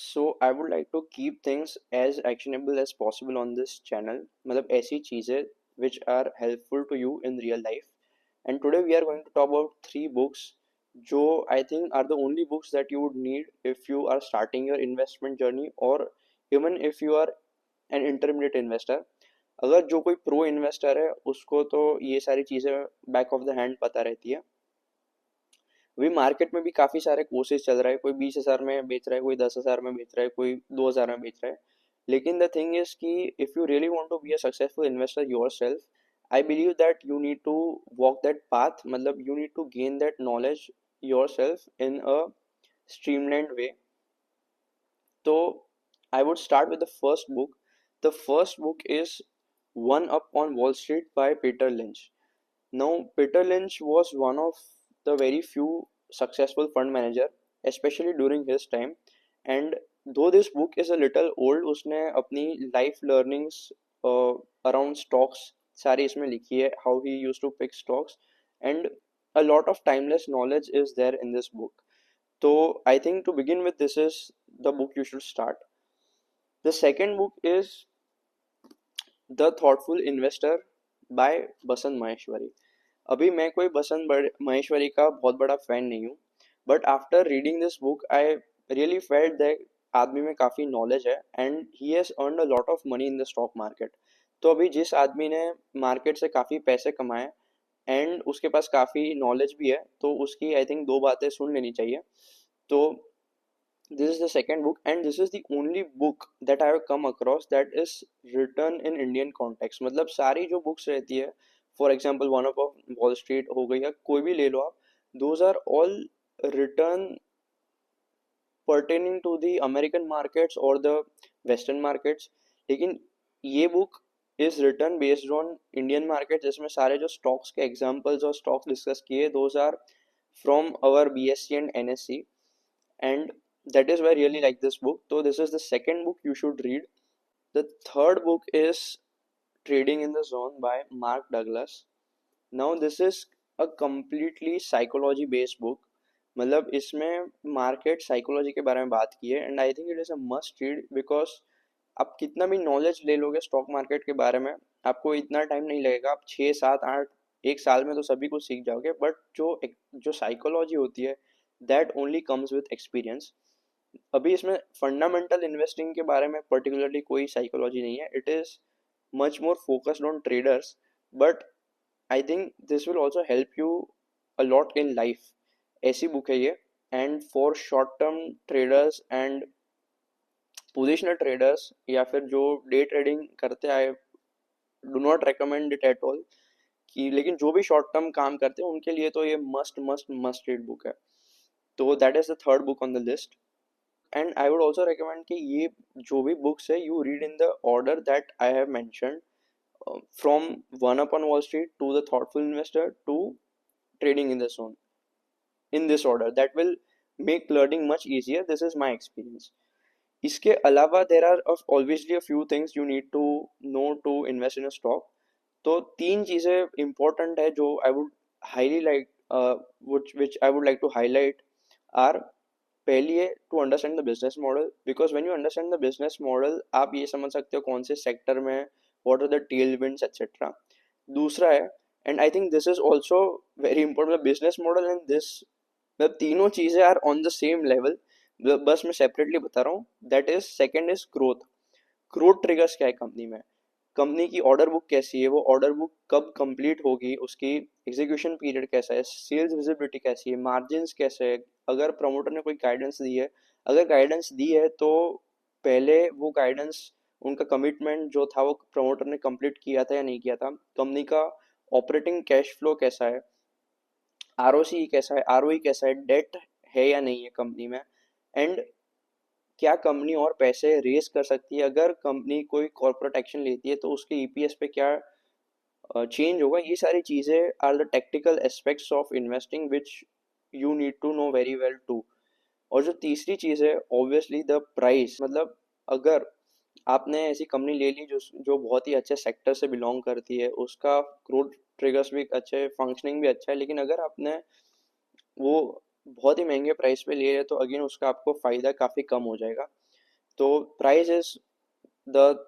So I would like to keep things as actionable as possible on this channel, मतलब ऐसी चीज़ें which are helpful to you in real life. And today we are going to talk about three books जो I think are the only books that you would need if you are starting your investment journey, और even if you are an intermediate investor. अगर जो कोई pro investor है उसको तो ये सारी चीज़ें बैक ऑफ द हैंड पता रहती है. अभी मार्केट में भी काफ़ी सारे कोर्सेज चल रहा है, कोई 20,000 में बेच रहा है, कोई 10,000 में बेच रहा है, कोई 2,000 में बेच रहा है. लेकिन द थिंग इज कि if you really want to be a successful investor yourself, I believe that you need to walk that path, मतलब you need to gain that knowledge yourself in a streamlined way. So I would start with the first book. The first book is One Up on Wall Street by Peter Lynch. Now, Peter Lynch was one of the very few successful fund manager, especially during his time. And though this book is a little old, उसने अपनी life learnings around stocks सारी इसमें लिखी है, how he used to pick stocks, and a lot of timeless knowledge is there in this book. So I think to begin with, this is the book you should start. The second book is The Thoughtful Investor by बसंत महेश्वरी. अभी मैं कोई बसंत महेश्वरी का बहुत बड़ा fan नहीं हूँ, but after reading this book I really felt that आदमी में काफ़ी नॉलेज है and he has earned a lot of money in the stock market. तो अभी जिस आदमी ने मार्केट से काफ़ी पैसे कमाए एंड उसके पास काफ़ी नॉलेज भी है, तो उसकी आई थिंक दो बातें सुन लेनी चाहिए. तो this is the second book, and this is the only book that I have come across that is written in Indian context. मतलब सारी जो books रहती है, for example One Up of Wall Street हो गई या कोई भी ले लो आप, those are all written pertaining to the American markets or the Western markets. लेकिन ये book is written based on Indian markets, जिसमें सारे जो stocks के examples और stocks discuss किए, those are from our BSC and NSC, and that is why I really like this book. So this is the second book you should read. The third book is Trading in the Zone by Mark Douglas. Now this is a completely psychology based book. मतलब इसमें market psychology के बारे में बात की है and I think it is a must read, because आप कितना भी नॉलेज ले लोगे स्टॉक मार्केट के बारे में, आपको इतना टाइम नहीं लगेगा. आप 6 7 8 एक साल में तो सभी कुछ सीख जाओगे, बट जो साइकोलॉजी होती है that only comes with experience. अभी इसमें फंडामेंटल इन्वेस्टिंग के बारे में पर्टिकुलरली कोई साइकोलॉजी नहीं है. It is much more focused on traders, but I think this will also help you a lot in life. ऐसी बुक है ये, and for short term traders and positional traders या फिर जो डे ट्रेडिंग करते हैं, I do not recommend it at all. कि लेकिन जो भी शॉर्ट टर्म काम करते हैं उनके लिए तो ये must must must read book है. तो that is the third book on the list. And I would also recommend कि ये जो भी बुक्स है you read in the order that I have mentioned, from one up on wall street to the thoughtful investor to trading in the zone, in this order. That will make learning much easier. This is my experience. इसके अलावा there are obviously a few things you need to know to invest in a stock. तो तीन चीज़ें important है जो I would highly like which I would like to highlight are, पहली है to understand the business model, because when you understand the business model आप ये समझ सकते हो कौन से सेक्टर में what are the tailwinds etcetera. दूसरा है, and I think this is also very important, business model and this, मतलब तीनों चीज़ें are on the same level, बस मैं सेपरेटली बता रहा हूँ. That is second is growth. Growth triggers क्या है कंपनी में, कंपनी की ऑर्डर बुक कैसी है, वो ऑर्डर बुक कब कंप्लीट होगी, उसकी एग्जीक्यूशन पीरियड कैसा है, सेल्स विजिबिलिटी कैसी है, मार्जिन्स कैसे है, अगर प्रमोटर ने कोई गाइडेंस दी है, अगर गाइडेंस दी है तो पहले वो गाइडेंस, उनका कमिटमेंट जो था वो प्रमोटर ने कंप्लीट किया था या नहीं किया था, कंपनी का ऑपरेटिंग कैश फ्लो कैसा है, आरओसी कैसा है, आरओई कैसा है, डेट है या नहीं है कंपनी में, एंड क्या कंपनी और पैसे रेज कर सकती है, अगर कंपनी कोई कॉर्पोरेट एक्शन लेती है तो उसके ईपीएस पे क्या चेंज होगा. ये सारी चीज़ें are the technical aspects of investing which you need to know very well too. और जो तीसरी चीज़ है ऑब्वियसली द प्राइस, मतलब अगर आपने ऐसी कंपनी ले ली जो बहुत ही अच्छे सेक्टर से बिलोंग करती है, उसका ग्रोथ ट्रिगर्स भी अच्छे है, फंक्शनिंग भी अच्छा है, लेकिन अगर आपने वो बहुत ही महंगे प्राइस पे ले रहे तो अगेन उसका आपको फ़ायदा काफ़ी कम हो जाएगा. So price is the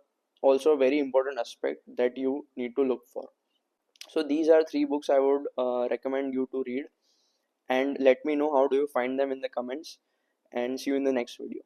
also a very important aspect that you need to look for. So these are three books I would recommend you to read, and let me know how do you find them in the comments, and see you in the next video.